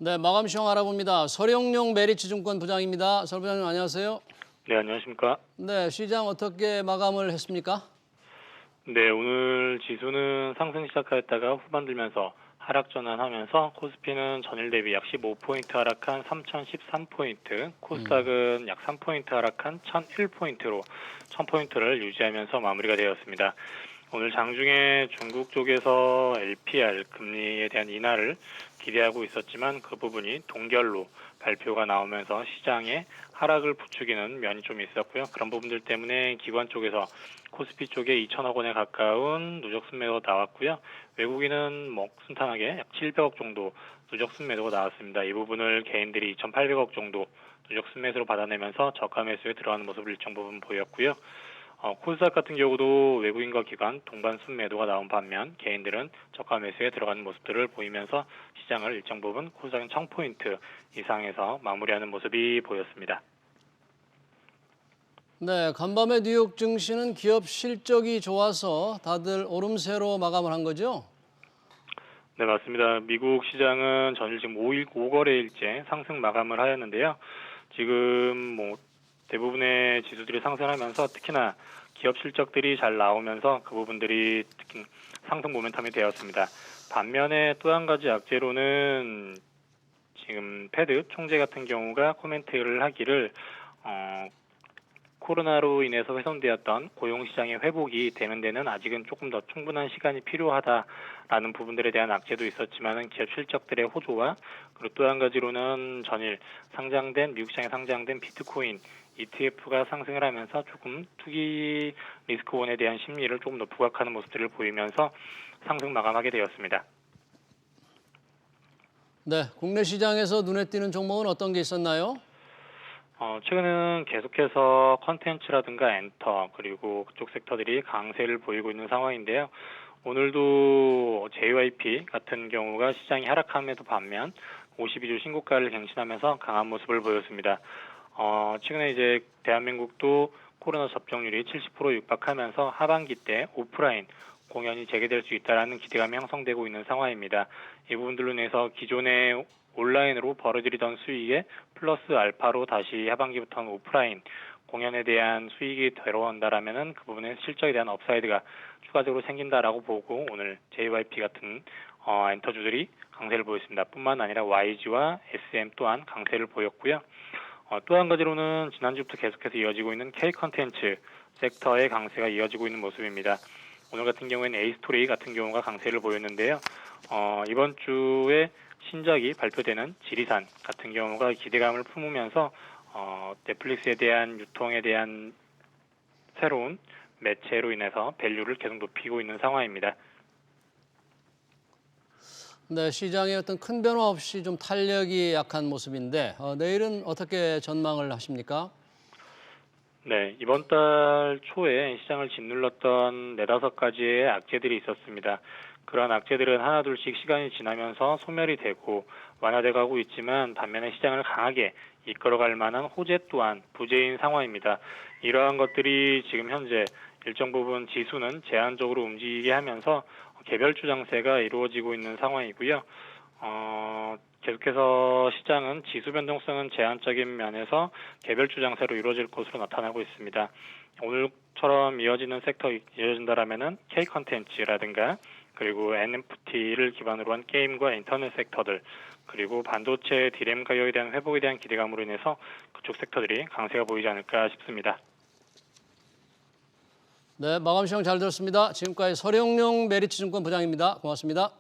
네, 마감 시황 알아봅니다. 서령용 메리츠증권 부장입니다. 설 부장님 안녕하세요. 네, 안녕하십니까. 네, 시장 어떻게 마감을 했습니까? 네, 오늘 지수는 상승 시작하였다가 후반 들면서 하락 전환하면서 코스피는 전일 대비 약 15포인트 하락한 3,013포인트, 코스닥은 약 3포인트 하락한 1,001포인트로 1,000포인트를 유지하면서 마무리가 되었습니다. 오늘 장중에 중국 쪽에서 LPR 금리에 대한 인하를 기대하고 있었지만 그 부분이 동결로 발표가 나오면서 시장에 하락을 부추기는 면이 좀 있었고요. 그런 부분들 때문에 기관 쪽에서 코스피 쪽에 2천억 원에 가까운 누적 순매도가 나왔고요. 외국인은 순탄하게 약 700억 정도 누적 순매도가 나왔습니다. 이 부분을 개인들이 2,800억 정도 누적 순매수로 받아내면서 저가 매수에 들어가는 모습을 일정 부분 보였고요. 코스닥 같은 경우도 외국인과 기관 동반 순매도가 나온 반면 개인들은 저가 매수에 들어가는 모습들을 보이면서 시장을 일정 부분 코스닥은 1,000포인트 이상에서 마무리하는 모습이 보였습니다. 네, 간밤에 뉴욕 증시는 기업 실적이 좋아서 다들 오름세로 마감을 한 거죠? 네, 맞습니다. 미국 시장은 전일 지금 5거래일째 상승 마감을 하였는데요. 지금 대부분의 지수들이 상승하면서 특히나 기업 실적들이 잘 나오면서 그 부분들이 특히 상승 모멘텀이 되었습니다. 반면에 또 한 가지 악재로는 지금 패드 총재 같은 경우가 코멘트를 하기를 코로나로 인해서 훼손되었던 고용시장의 회복이 되는 데는 아직은 조금 더 충분한 시간이 필요하다라는 부분들에 대한 악재도 있었지만은 기업 실적들의 호조와 그리고 또 한 가지로는 전일 미국 시장에 상장된 비트코인 ETF가 상승을 하면서 조금 투기 리스크원에 대한 심리를 조금 더 부각하는 모습들을 보이면서 상승 마감하게 되었습니다. 네, 국내 시장에서 눈에 띄는 종목은 어떤 게 있었나요? 최근에는 계속해서 컨텐츠라든가 엔터 그리고 그쪽 섹터들이 강세를 보이고 있는 상황인데요. 오늘도 JYP 같은 경우가 시장이 하락함에도 반면 52주 신고가를 갱신하면서 강한 모습을 보였습니다. 최근에 이제 대한민국도 코로나 접종률이 70% 육박하면서 하반기 때 오프라인 공연이 재개될 수 있다라는 기대감이 형성되고 있는 상황입니다. 이 부분들로 인해서 기존의 온라인으로 벌어들이던 수익에 플러스 알파로 다시 하반기부터는 오프라인 공연에 대한 수익이 들어온다라면은 그 부분에 실적에 대한 업사이드가 추가적으로 생긴다라고 보고 오늘 JYP 같은 엔터주들이 강세를 보였습니다. 뿐만 아니라 YG와 SM 또한 강세를 보였고요. 또 한 가지로는 지난주부터 계속해서 이어지고 있는 K 컨텐츠 섹터의 강세가 이어지고 있는 모습입니다. 오늘 같은 경우에는 A스토리 같은 경우가 강세를 보였는데요. 이번 주에 신작이 발표되는 지리산 같은 경우가 기대감을 품으면서 넷플릭스에 대한 유통에 대한 새로운 매체로 인해서 밸류를 계속 높이고 있는 상황입니다. 네, 시장에 어떤 큰 변화 없이 좀 탄력이 약한 모습인데 내일은 어떻게 전망을 하십니까? 네, 이번 달 초에 시장을 짓눌렀던 네다섯 가지의 악재들이 있었습니다. 그러한 악재들은 하나둘씩 시간이 지나면서 소멸이 되고 완화돼 가고 있지만 반면에 시장을 강하게 이끌어갈 만한 호재 또한 부재인 상황입니다. 이러한 것들이 지금 현재 일정 부분 지수는 제한적으로 움직이게 하면서 개별주 장세가 이루어지고 있는 상황이고요. 계속해서 시장은 지수 변동성은 제한적인 면에서 개별주 장세로 이루어질 것으로 나타나고 있습니다. 오늘처럼 이어지는 섹터 이어진다라면은 K 컨텐츠라든가 그리고 NFT를 기반으로 한 게임과 인터넷 섹터들 그리고 반도체 디램 가격에 대한 회복에 대한 기대감으로 인해서 그쪽 섹터들이 강세가 보이지 않을까 싶습니다. 네, 마감 시황 잘 들었습니다. 지금까지 서령용 메리츠증권 부장입니다. 고맙습니다.